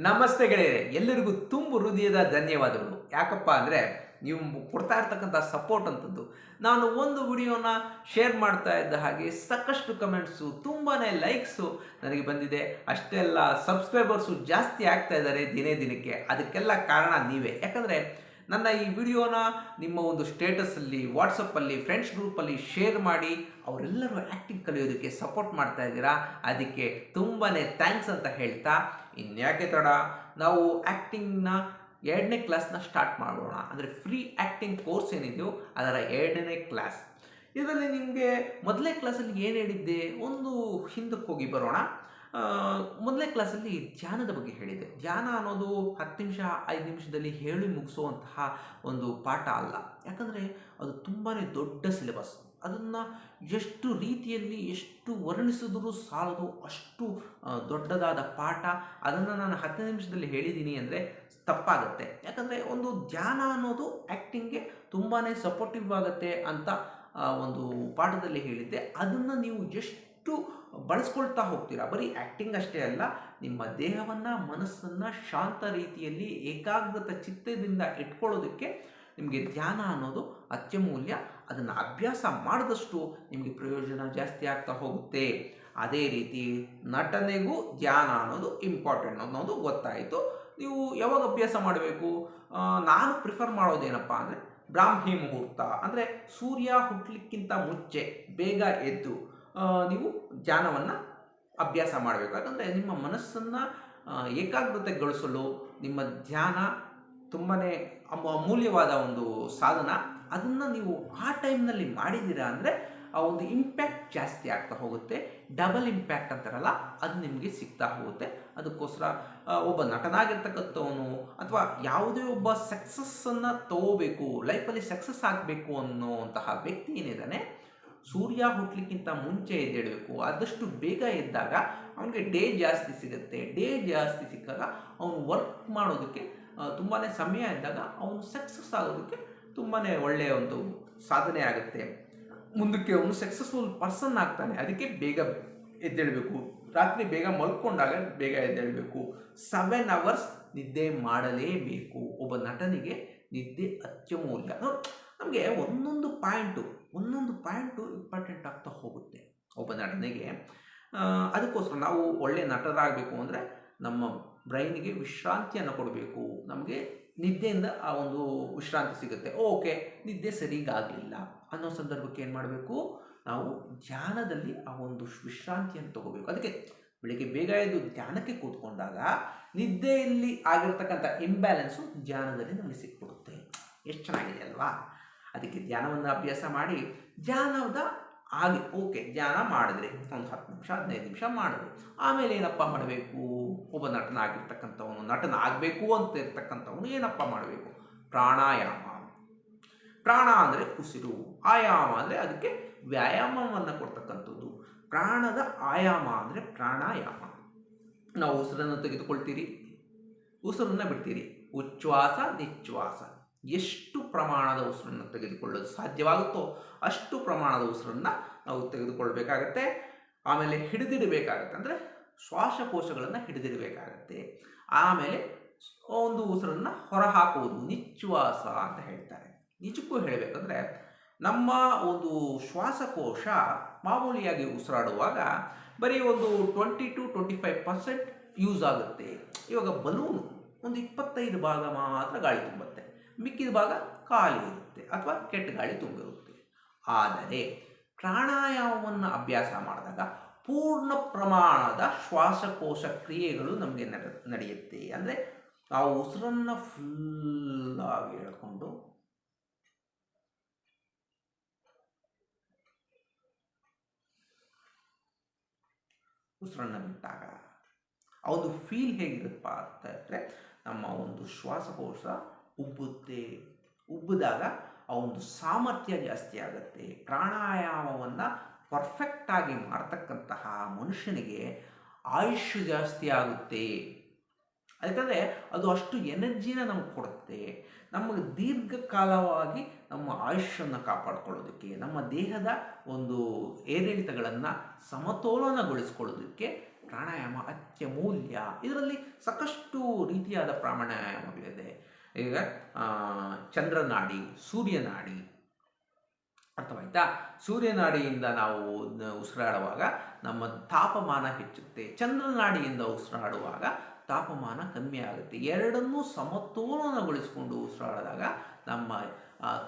ನಮಸ್ತೆ ಗೆಳೆಯರೆ, ಎಲ್ಲರಿಗೂ ತುಂಬು ಹೃದಯದ ಧನ್ಯವಾದಗಳು. ಯಾಕಪ್ಪ ಅಂದರೆ ನೀವು ಕೊಡ್ತಾ ಇರ್ತಕ್ಕಂಥ ಸಪೋರ್ಟ್ ಅಂತದ್ದು. ನಾನು ಒಂದು ವಿಡಿಯೋನ ಶೇರ್ ಮಾಡ್ತಾ ಇದ್ದ ಹಾಗೆ ಸಾಕಷ್ಟು ಕಮೆಂಟ್ಸು, ತುಂಬಾ ಲೈಕ್ಸು ನನಗೆ ಬಂದಿದೆ. ಅಷ್ಟೇ ಅಲ್ಲ, ಸಬ್ಸ್ಕ್ರೈಬರ್ಸು ಜಾಸ್ತಿ ಆಗ್ತಾ ಇದ್ದಾರೆ ದಿನೇ ದಿನಕ್ಕೆ. ಅದಕ್ಕೆಲ್ಲ ಕಾರಣ ನೀವೇ. ಯಾಕಂದರೆ ನನ್ನ ಈ ವಿಡಿಯೋನ ನಿಮ್ಮ ಒಂದು ಸ್ಟೇಟಸಲ್ಲಿ, ವಾಟ್ಸಪ್ಪಲ್ಲಿ, ಫ್ರೆಂಡ್ಸ್ ಗ್ರೂಪಲ್ಲಿ ಶೇರ್ ಮಾಡಿ ಅವರೆಲ್ಲರೂ ಆ್ಯಕ್ಟಿಂಗ್ ಕಲಿಯೋದಕ್ಕೆ ಸಪೋರ್ಟ್ ಮಾಡ್ತಾ ಇದ್ದೀರಾ. ಅದಕ್ಕೆ ತುಂಬಾ ಥ್ಯಾಂಕ್ಸ್ ಅಂತ ಹೇಳ್ತಾ, ಇನ್ಯಾಕೆ ತಡ, ನಾವು ಆ್ಯಕ್ಟಿಂಗ್ನ 2ನೇ ಕ್ಲಾಸ್ನ ಸ್ಟಾರ್ಟ್ ಮಾಡೋಣ. ಅಂದರೆ ಫ್ರೀ ಆ್ಯಕ್ಟಿಂಗ್ ಕೋರ್ಸ್ ಏನಿದೆಯೋ ಅದರ 2ನೇ ಕ್ಲಾಸ್. ಇದರಲ್ಲಿ ನಿಮಗೆ ಮೊದಲನೇ ಕ್ಲಾಸಲ್ಲಿ ಏನು ಹೇಳಿದ್ದೆ, ಒಂದು ಹಿಂದಕ್ಕೆ ಹೋಗಿ ಬರೋಣ. ಮೊದಲನೇ ಕ್ಲಾಸಲ್ಲಿ ಧ್ಯಾನದ ಬಗ್ಗೆ ಹೇಳಿದ್ದೆ. ಧ್ಯಾನ ಅನ್ನೋದು 10 ನಿಮಿಷ 5 ನಿಮಿಷದಲ್ಲಿ ಹೇಳಿ ಮುಗಿಸುವಂತಹ ಒಂದು ಪಾಠ ಅಲ್ಲ. ಯಾಕಂದರೆ ಅದು ತುಂಬಾ ದೊಡ್ಡ ಸಿಲೆಬಸ್. ಅದನ್ನು ಎಷ್ಟು ರೀತಿಯಲ್ಲಿ ಎಷ್ಟು ವರ್ಣಿಸಿದ್ರೂ ಸಾಲದು, ಅಷ್ಟು ದೊಡ್ಡದಾದ ಪಾಠ. ಅದನ್ನು ನಾನು 10 ನಿಮಿಷದಲ್ಲಿ ಹೇಳಿದ್ದೀನಿ ಅಂದರೆ ತಪ್ಪಾಗುತ್ತೆ. ಯಾಕಂದರೆ ಒಂದು ಧ್ಯಾನ ಅನ್ನೋದು ಆ್ಯಕ್ಟಿಂಗ್ಗೆ ತುಂಬಾ ಸಪೋರ್ಟಿವ್ ಆಗುತ್ತೆ ಅಂತ ಒಂದು ಪಾಠದಲ್ಲಿ ಹೇಳಿದ್ದೆ. ಅದನ್ನು ನೀವು ಎಷ್ಟು ಬಳಸ್ಕೊಳ್ತಾ ಹೋಗ್ತೀರಾ. ಬರೀ ಆ್ಯಕ್ಟಿಂಗ್ ಅಷ್ಟೇ ಅಲ್ಲ, ನಿಮ್ಮ ದೇಹವನ್ನು, ಮನಸ್ಸನ್ನು ಶಾಂತ ರೀತಿಯಲ್ಲಿ ಏಕಾಗ್ರತ ಚಿತ್ತದಿಂದ ಇಟ್ಕೊಳ್ಳೋದಕ್ಕೆ ನಿಮಗೆ ಧ್ಯಾನ ಅನ್ನೋದು ಅತ್ಯಮೂಲ್ಯ. ಅದನ್ನು ಅಭ್ಯಾಸ ಮಾಡಿದಷ್ಟು ನಿಮಗೆ ಪ್ರಯೋಜನ ಜಾಸ್ತಿ ಆಗ್ತಾ ಹೋಗುತ್ತೆ. ಅದೇ ರೀತಿ ನಟನೆಗೂ ಧ್ಯಾನ ಅನ್ನೋದು ಇಂಪಾರ್ಟೆಂಟ್ ಅನ್ನೋದು ಗೊತ್ತಾಯಿತು. ನೀವು ಯಾವಾಗ ಅಭ್ಯಾಸ ಮಾಡಬೇಕು? ನಾನು ಪ್ರಿಫರ್ ಮಾಡೋದೇನಪ್ಪ ಅಂದರೆ ಬ್ರಾಹ್ಮಿ ಮುಹೂರ್ತ, ಅಂದರೆ ಸೂರ್ಯ ಹುಟ್ಟಲಿಕ್ಕಿಂತ ಮುಂಚೆ ಬೇಗ ಎದ್ದು ನೀವು ಧ್ಯಾನವನ್ನು ಅಭ್ಯಾಸ ಮಾಡಬೇಕು. ಯಾಕಂದರೆ ನಿಮ್ಮ ಮನಸ್ಸನ್ನು ಏಕಾಗ್ರತೆಗೊಳಿಸಲು ನಿಮ್ಮ ಧ್ಯಾನ ತುಂಬಾ ಅಮೂಲ್ಯವಾದ ಒಂದು ಸಾಧನ. ಅದನ್ನು ನೀವು ಆ ಟೈಮ್ನಲ್ಲಿ ಮಾಡಿದ್ದೀರಾ ಅಂದರೆ ಆ ಒಂದು ಇಂಪ್ಯಾಕ್ಟ್ ಜಾಸ್ತಿ ಆಗ್ತಾ ಹೋಗುತ್ತೆ. ಡಬಲ್ ಇಂಪ್ಯಾಕ್ಟ್ ಅಂತಾರಲ್ಲ, ಅದು ನಿಮಗೆ ಸಿಗ್ತಾ ಹೋಗುತ್ತೆ. ಅದಕ್ಕೋಸ್ಕರ ಒಬ್ಬ ನಟನಾಗಿರ್ತಕ್ಕಂಥವನು ಅಥವಾ ಯಾವುದೇ ಒಬ್ಬ ಸಕ್ಸಸ್ಸನ್ನು ತಗೋಬೇಕು, ಲೈಫಲ್ಲಿ ಸಕ್ಸಸ್ ಆಗಬೇಕು ಅನ್ನೋವಂತಹ ವ್ಯಕ್ತಿ ಏನಿದ್ದಾನೆ, ಸೂರ್ಯ ಹುಟ್ಟಲಿಕ್ಕಿಂತ ಮುಂಚೆ ಎದ್ದೇಳಬೇಕು. ಆದಷ್ಟು ಬೇಗ ಎದ್ದಾಗ ಅವನಿಗೆ ಡೇ ಜಾಸ್ತಿ ಸಿಗುತ್ತೆ. ಡೇ ಜಾಸ್ತಿ ಸಿಕ್ಕಾಗ ಅವನು ವರ್ಕ್ ಮಾಡೋದಕ್ಕೆ ತುಂಬಾ ಸಮಯ ಇದ್ದಾಗ ಅವನು ಸಕ್ಸಸ್ ಆಗೋದಕ್ಕೆ ತುಂಬಾ ಒಳ್ಳೆಯ ಒಂದು ಸಾಧನೆ ಆಗುತ್ತೆ. ಮುಂದಕ್ಕೆ ಅವನು ಸಕ್ಸಸ್ಫುಲ್ ಪರ್ಸನ್ ಆಗ್ತಾನೆ. ಅದಕ್ಕೆ ಬೇಗ ಎದ್ದೇಳಬೇಕು. ರಾತ್ರಿ ಬೇಗ ಮಲ್ಕೊಂಡಾಗ ಬೇಗ ಎದ್ದೇಳಬೇಕು. 7 hours ನಿದ್ದೆ ಮಾಡಲೇಬೇಕು. ಒಬ್ಬ ನಟನಿಗೆ ನಿದ್ದೆ ಅತ್ಯಮೂಲ್ಯ. ನಮಗೆ ಒಂದೊಂದು ಪಾಯಿಂಟು ಇಂಪಾರ್ಟೆಂಟ್ ಆಗ್ತಾ ಹೋಗುತ್ತೆ ಒಬ್ಬ ನಟನೆಗೆ. ಅದಕ್ಕೋಸ್ಕರ ನಾವು ಒಳ್ಳೆಯ ನಟರಾಗಬೇಕು ಅಂದರೆ ನಮ್ಮ ಬ್ರೈನಿಗೆ ವಿಶ್ರಾಂತಿಯನ್ನು ಕೊಡಬೇಕು. ನಮಗೆ ನಿದ್ದೆಯಿಂದ ಆ ಒಂದು ವಿಶ್ರಾಂತಿ ಸಿಗುತ್ತೆ. ಓಕೆ, ನಿದ್ದೆ ಸರಿಗಾಗಲಿಲ್ಲ ಅನ್ನೋ ಸಂದರ್ಭಕ್ಕೆ ಏನು ಮಾಡಬೇಕು? ನಾವು ಧ್ಯಾನದಲ್ಲಿ ಆ ಒಂದು ವಿಶ್ರಾಂತಿಯನ್ನು ತಗೋಬೇಕು. ಅದಕ್ಕೆ ಬೆಳಿಗ್ಗೆ ಬೇಗ ಎದ್ದು ಧ್ಯಾನಕ್ಕೆ ಕೂತ್ಕೊಂಡಾಗ ನಿದ್ದೆಯಲ್ಲಿ ಆಗಿರ್ತಕ್ಕಂಥ ಇಂಬ್ಯಾಲೆನ್ಸು ಧ್ಯಾನದಲ್ಲಿ ನಮಗೆ ಸಿಕ್ಬಿಡುತ್ತೆ. ಎಷ್ಟು ಚೆನ್ನಾಗಿದೆ ಅಲ್ವಾ? ಅದಕ್ಕೆ ಧ್ಯಾನವನ್ನು ಅಭ್ಯಾಸ ಮಾಡಿ, ಧ್ಯಾನದ ಹಾಗೆ ಓಕೆ ಧ್ಯಾನ ಮಾಡಿದ್ರಿ, ಒಂದು 10 ನಿಮಿಷ 15 ನಿಮಿಷ ಮಾಡಿದ್ರಿ. ಆಮೇಲೆ ಏನಪ್ಪ ಮಾಡಬೇಕು? ಒಬ್ಬ ನಟನಾಗಿರ್ತಕ್ಕಂಥವನು, ನಟನಾಗಬೇಕು ಅಂತ ಇರ್ತಕ್ಕಂಥವನು ಏನಪ್ಪ ಮಾಡಬೇಕು? ಪ್ರಾಣಾಯಾಮ. ಪ್ರಾಣ ಅಂದರೆ ಉಸಿರು, ಆಯಾಮ ಅಂದರೆ ಅದಕ್ಕೆ ವ್ಯಾಯಾಮವನ್ನು ಕೊಡ್ತಕ್ಕಂಥದ್ದು. ಪ್ರಾಣದ ಆಯಾಮ ಅಂದರೆ ಪ್ರಾಣಾಯಾಮ. ನಾವು ಉಸಿರನ್ನು ತೆಗೆದುಕೊಳ್ತೀರಿ, ಉಸಿರನ್ನು ಬಿಡ್ತೀರಿ, ಉಚ್ಛ್ವಾಸ ನಿಶ್ವಾಸ. ಎಷ್ಟು ಪ್ರಮಾಣದ ಉಸಿರನ್ನು ತೆಗೆದುಕೊಳ್ಳೋದು ಸಾಧ್ಯವಾಗುತ್ತೋ ಅಷ್ಟು ಪ್ರಮಾಣದ ಉಸಿರನ್ನು ನಾವು ತೆಗೆದುಕೊಳ್ಬೇಕಾಗತ್ತೆ. ಆಮೇಲೆ ಹಿಡಿದಿಡಬೇಕಾಗತ್ತೆ, ಅಂದರೆ ಶ್ವಾಸಕೋಶಗಳನ್ನು ಹಿಡಿದಿಡಬೇಕಾಗತ್ತೆ. ಆಮೇಲೆ ಒಂದು ಉಸಿರನ್ನು ಹೊರಹಾಕುವುದು ನಿಶ್ವಾಸ ಅಂತ ಹೇಳ್ತಾರೆ. ನಿಜಕ್ಕೂ ಹೇಳಬೇಕಂದ್ರೆ ನಮ್ಮ ಒಂದು ಶ್ವಾಸಕೋಶ ಮಾಮೂಲಿಯಾಗಿ ಉಸಿರಾಡುವಾಗ ಬರೀ ಒಂದು 20-25% ಯೂಸ್ ಆಗುತ್ತೆ. ಇವಾಗ ಬಲೂನು ಒಂದು 25 ಭಾಗ ಮಾತ್ರ ಗಾಳಿ ತುಂಬುತ್ತೆ, ಮಿಕ್ಕಿದ ಭಾಗ ಖಾಲಿ ಇರುತ್ತೆ ಅಥವಾ ಕೆಟ್ಟ ಗಾಳಿ ತುಂಬಿರುತ್ತೆ. ಆದರೆ ಪ್ರಾಣಾಯಾಮವನ್ನು ಅಭ್ಯಾಸ ಮಾಡಿದಾಗ ಪೂರ್ಣ ಪ್ರಮಾಣದ ಶ್ವಾಸಕೋಶ ಕ್ರಿಯೆಗಳು ನಮಗೆ ನಡೆಯುತ್ತೆ. ಅಂದರೆ ನಾವು ಉಸಿರನ್ನು ಫುಲ್ಲಾಗಿ ಎಳ್ಕೊಂಡು ಉಸಿರನ್ನು ಬಿಟ್ಟಾಗ ಆ ಒಂದು ಫೀಲ್ ಹೇಗಿರುತ್ತಪ್ಪ ಅಂತ ಇದ್ದರೆ, ನಮ್ಮ ಒಂದು ಶ್ವಾಸಕೋಶ ಉಬ್ಬುತ್ತೆ. ಉಬ್ಬಿದಾಗ ಆ ಒಂದು ಸಾಮರ್ಥ್ಯ ಜಾಸ್ತಿ ಆಗುತ್ತೆ. ಪ್ರಾಣಾಯಾಮವನ್ನು ಪರ್ಫೆಕ್ಟಾಗಿ ಮಾಡ್ತಕ್ಕಂತಹ ಮನುಷ್ಯನಿಗೆ ಆಯುಷ್ಯ ಜಾಸ್ತಿ ಆಗುತ್ತೆ. ಯಾಕಂದರೆ ಅದು ಅಷ್ಟು ಎನರ್ಜಿನ ನಮಗೆ ಕೊಡುತ್ತೆ. ನಮಗೆ ದೀರ್ಘಕಾಲವಾಗಿ ನಮ್ಮ ಆಯುಷ್ಯನ್ನು ಕಾಪಾಡಿಕೊಳ್ಳೋದಕ್ಕೆ, ನಮ್ಮ ದೇಹದ ಒಂದು ಏರಿಳಿತಗಳನ್ನು ಸಮತೋಲನಗೊಳಿಸ್ಕೊಳ್ಳೋದಕ್ಕೆ ಪ್ರಾಣಾಯಾಮ ಅತ್ಯಮೂಲ್ಯ. ಇದರಲ್ಲಿ ಸಾಕಷ್ಟು ರೀತಿಯಾದ ಪ್ರಾಣಾಯಾಮಗಳಿದೆ. ಈಗ ಚಂದ್ರನಾಡಿ, ಸೂರ್ಯನಾಡಿ, ಅರ್ಥವಾಯ್ತಾ? ಸೂರ್ಯನಾಡಿಯಿಂದ ನಾವು ಉಸಿರಾಡುವಾಗ ನಮ್ಮ ತಾಪಮಾನ ಹೆಚ್ಚುತ್ತೆ, ಚಂದ್ರನಾಡಿಯಿಂದ ಉಸಿರಾಡುವಾಗ ತಾಪಮಾನ ಕಮ್ಮಿ ಆಗುತ್ತೆ. ಎರಡನ್ನೂ ಸಮತೋಲನಗೊಳಿಸಿಕೊಂಡು ಉಸಿರಾಡಿದಾಗ ನಮ್ಮ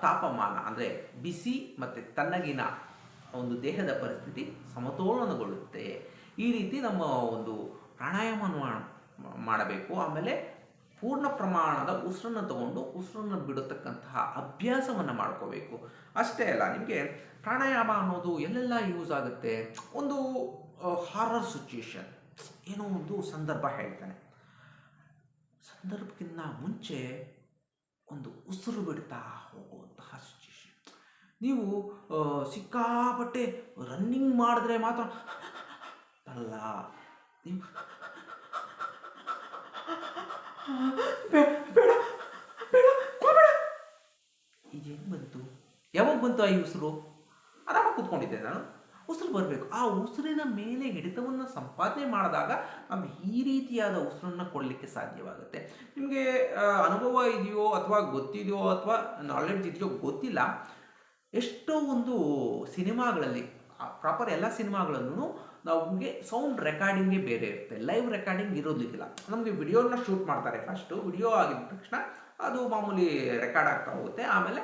ತಾಪಮಾನ ಅಂದರೆ ಬಿಸಿ ಮತ್ತು ತಣ್ಣಗಿನ ಒಂದು ದೇಹದ ಪರಿಸ್ಥಿತಿ ಸಮತೋಲನಗೊಳ್ಳುತ್ತೆ. ಈ ರೀತಿ ನಮ್ಮ ಒಂದು ಪ್ರಾಣಾಯಾಮವನ್ನು ಮಾಡಬೇಕು. ಆಮೇಲೆ ಪೂರ್ಣ ಪ್ರಮಾಣದ ಉಸಿರನ್ನು ತಗೊಂಡು ಉಸಿರನ್ನು ಬಿಡತಕ್ಕಂತಹ ಅಭ್ಯಾಸವನ್ನು ಮಾಡ್ಕೋಬೇಕು. ಅಷ್ಟೇ ಅಲ್ಲ, ನಿಮಗೆ ಪ್ರಾಣಾಯಾಮ ಅನ್ನೋದು ಎಲ್ಲೆಲ್ಲ ಯೂಸ್ ಆಗುತ್ತೆ. ಒಂದು ಹಾರರ್ ಸಿಚುಯೇಷನ್, ಏನೋ ಒಂದು ಸಂದರ್ಭ ಹೇಳ್ತಾನೆ, ಸಂದರ್ಭಕ್ಕಿಂತ ಮುಂಚೆ ಒಂದು ಉಸಿರು ಬಿಡ್ತಾ ಹೋಗುವಂತಹ ಸಿಚುಯೇಷನ್. ನೀವು ಸಿಕ್ಕಾಪಟ್ಟೆ ರನ್ನಿಂಗ್ ಮಾಡಿದ್ರೆ ಮಾತ್ರ ಅಲ್ಲ, ನೀವು ಬೇಡ ಈಗೇನು ಬಂತು, ಯಾವಾಗ ಬಂತು ಆ ಉಸಿರು? ಆರಾಮಾಗಿ ಕೂತ್ಕೊಂಡಿದ್ದೆ ನಾನು, ಉಸಿರು ಬರಬೇಕು. ಆ ಉಸಿರಿನ ಮೇಲೆ ಹಿಡಿತವನ್ನು ಸಂಪಾದನೆ ಮಾಡಿದಾಗ ನಾವು ಈ ರೀತಿಯಾದ ಉಸಿರನ್ನು ಕೊಡಲಿಕ್ಕೆ ಸಾಧ್ಯವಾಗುತ್ತೆ. ನಿಮಗೆ ಅನುಭವ ಇದೆಯೋ ಅಥವಾ ಗೊತ್ತಿದೆಯೋ ಅಥವಾ ನಾಲೆಡ್ಜ್ ಇದೆಯೋ ಗೊತ್ತಿಲ್ಲ, ಎಷ್ಟೋ ಒಂದು ಸಿನಿಮಾಗಳಲ್ಲಿ, ಪ್ರಾಪರ್ ಎಲ್ಲ ಸಿನಿಮಾಗಳಲ್ಲೂ ನಮಗೆ ಸೌಂಡ್ ರೆಕಾರ್ಡಿಂಗೇ ಬೇರೆ ಇರುತ್ತೆ, ಲೈವ್ ರೆಕಾರ್ಡಿಂಗ್ ಇರೋದಿಲ್ಲ. ನಮಗೆ ವಿಡಿಯೋನ ಶೂಟ್ ಮಾಡ್ತಾರೆ, ಫಸ್ಟು ವಿಡಿಯೋ ಆಗಿದ ತಕ್ಷಣ ಅದು ಮಾಮೂಲಿ ರೆಕಾರ್ಡ್ ಆಗ್ತಾ ಹೋಗುತ್ತೆ. ಆಮೇಲೆ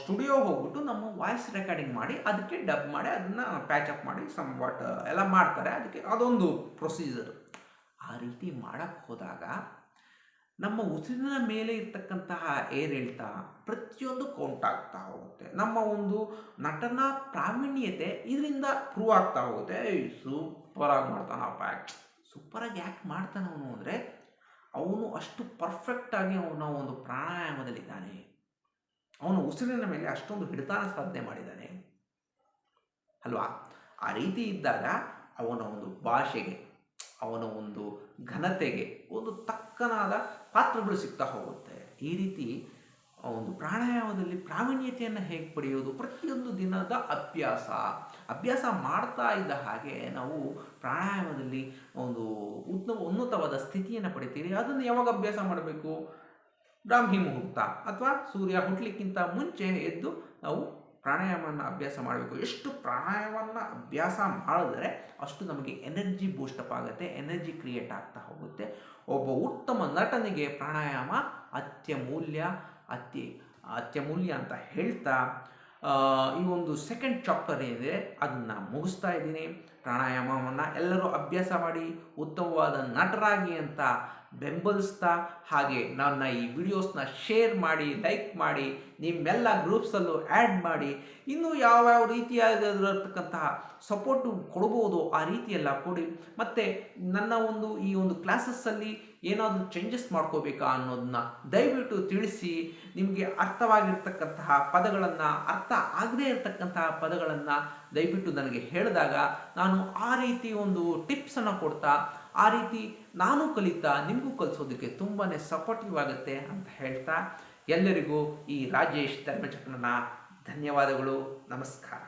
ಸ್ಟುಡಿಯೋ ಹೋಗ್ಬಿಟ್ಟು ನಮ್ಮ ವಾಯ್ಸ್ ರೆಕಾರ್ಡಿಂಗ್ ಮಾಡಿ ಅದಕ್ಕೆ ಡಬ್ ಮಾಡಿ ಅದನ್ನು ಪ್ಯಾಚಪ್ ಮಾಡಿ ಸಮ್ ವಾಟ್ ಎಲ್ಲ ಮಾಡ್ತಾರೆ. ಅದಕ್ಕೆ ಅದೊಂದು ಪ್ರೊಸೀಜರ್. ಆ ರೀತಿ ಮಾಡೋಕ್ಕೆ ಹೋದಾಗ ನಮ್ಮ ಉಸಿರಿನ ಮೇಲೆ ಇರ್ತಕ್ಕಂತಹ ಏರಿಳಿತ ಪ್ರತಿಯೊಂದು ಕೌಂಟ್ ಆಗ್ತಾ ಹೋಗುತ್ತೆ. ನಮ್ಮ ಒಂದು ನಟನಾ ಪ್ರಾವೀಣ್ಯತೆ ಇದರಿಂದ ಪ್ರೂವ್ ಆಗ್ತಾ ಹೋಗುತ್ತೆ. ಸೂಪರಾಗಿ ಮಾಡ್ತಾನಪ್ಪ, ಸೂಪರಾಗಿ ಯಾಕೆ ಮಾಡ್ತಾನೆ ಅವನು ಅಂದರೆ ಅವನು ಅಷ್ಟು ಪರ್ಫೆಕ್ಟಾಗಿ ಅವನ ಒಂದು ಪ್ರಾಣಾಯಾಮದಲ್ಲಿದ್ದಾನೆ. ಅವನು ಉಸಿರಿನ ಮೇಲೆ ಅಷ್ಟೊಂದು ಹಿಡಿತಾನ ಸಾಧನೆ ಮಾಡಿದ್ದಾನೆ ಅಲ್ವಾ? ಆ ರೀತಿ ಇದ್ದಾಗ ಅವನ ಒಂದು ಭಾಷೆಗೆ, ಅವನ ಒಂದು ಘನತೆಗೆ ಒಂದು ತಕ್ಕನಾದ ಪಾತ್ರಗಳು ಸಿಗ್ತಾ ಹೋಗುತ್ತೆ. ಈ ರೀತಿ ಒಂದು ಪ್ರಾಣಾಯಾಮದಲ್ಲಿ ಪ್ರಾವೀಣ್ಯತೆಯನ್ನು ಹೇಗೆ ಪಡೆಯೋದು? ಪ್ರತಿಯೊಂದು ದಿನದ ಅಭ್ಯಾಸ ಮಾಡ್ತಾ ಇದ್ದ ಹಾಗೆ ನಾವು ಪ್ರಾಣಾಯಾಮದಲ್ಲಿ ಒಂದು ಉನ್ನತವಾದ ಸ್ಥಿತಿಯನ್ನು ಪಡಿತೀವಿ. ಅದನ್ನು ಯಾವಾಗ ಅಭ್ಯಾಸ ಮಾಡಬೇಕು? ಬ್ರಾಹ್ಮಿ ಮುಹೂರ್ತ ಅಥವಾ ಸೂರ್ಯ ಹುಟ್ಟಲಿಕ್ಕಿಂತ ಮುಂಚೆ ಎದ್ದು ನಾವು ಪ್ರಾಣಾಯಾಮವನ್ನು ಅಭ್ಯಾಸ ಮಾಡಬೇಕು. ಎಷ್ಟು ಪ್ರಾಣಾಯಾಮವನ್ನು ಅಭ್ಯಾಸ ಮಾಡಿದ್ರೆ ಅಷ್ಟು ನಮಗೆ ಎನರ್ಜಿ ಬೂಸ್ಟಪ್ ಆಗುತ್ತೆ, ಎನರ್ಜಿ ಕ್ರಿಯೇಟ್ ಆಗ್ತಾ ಹೋಗುತ್ತೆ. ಒಬ್ಬ ಉತ್ತಮ ನಟನಿಗೆ ಪ್ರಾಣಾಯಾಮ ಅತ್ಯಮೂಲ್ಯ ಅಂತ ಹೇಳ್ತಾ ಈ ಒಂದು ಸೆಕೆಂಡ್ ಚಾಪ್ಟರ್ ಏನಿದೆ ಅದನ್ನು ಮುಗಿಸ್ತಾ ಇದ್ದೀನಿ. ಪ್ರಾಣಾಯಾಮವನ್ನು ಎಲ್ಲರೂ ಅಭ್ಯಾಸ ಮಾಡಿ ಉತ್ತಮವಾದ ನಟರಾಗಿ ಅಂತ ಬೆಂಬಲಿಸ್ತಾ, ಹಾಗೆ ನನ್ನ ಈ ವಿಡಿಯೋಸ್ನ ಶೇರ್ ಮಾಡಿ, ಲೈಕ್ ಮಾಡಿ, ನಿಮ್ಮೆಲ್ಲ ಗ್ರೂಪ್ಸಲ್ಲೂ ಆ್ಯಡ್ ಮಾಡಿ. ಇನ್ನೂ ಯಾವ್ಯಾವ ರೀತಿಯಾಗಿರತಕ್ಕಂತಹ ಸಪೋರ್ಟು ಕೊಡ್ಬೋದು ಆ ರೀತಿಯೆಲ್ಲ ಕೊಡಿ. ಮತ್ತು ನನ್ನ ಈ ಒಂದು ಕ್ಲಾಸಸ್ಸಲ್ಲಿ ಏನಾದರೂ ಚೇಂಜಸ್ ಮಾಡ್ಕೋಬೇಕಾ ಅನ್ನೋದನ್ನ ದಯವಿಟ್ಟು ತಿಳಿಸಿ. ನಿಮಗೆ ಅರ್ಥವಾಗಿರ್ತಕ್ಕಂತಹ ಪದಗಳನ್ನು, ಅರ್ಥ ಆಗದೇ ಇರತಕ್ಕಂತಹ ಪದಗಳನ್ನು ದಯವಿಟ್ಟು ನನಗೆ ಹೇಳಿದಾಗ ನಾನು ಆ ರೀತಿ ಒಂದು ಟಿಪ್ಸನ್ನು ಕೊಡ್ತಾ, ಆ ರೀತಿ ನಾನು ಕಲಿತಾ ನಿಮಗೂ ಕಲಿಸೋದಕ್ಕೆ ತುಂಬಾ ಸಪೋರ್ಟಿವ್ ಆಗುತ್ತೆ ಅಂತ ಹೇಳ್ತಾ ಎಲ್ಲರಿಗೂ ಈ ರಾಜೇಶ್ ಧರ್ಮಚಕ್ರನ ಧನ್ಯವಾದಗಳು. ನಮಸ್ಕಾರ.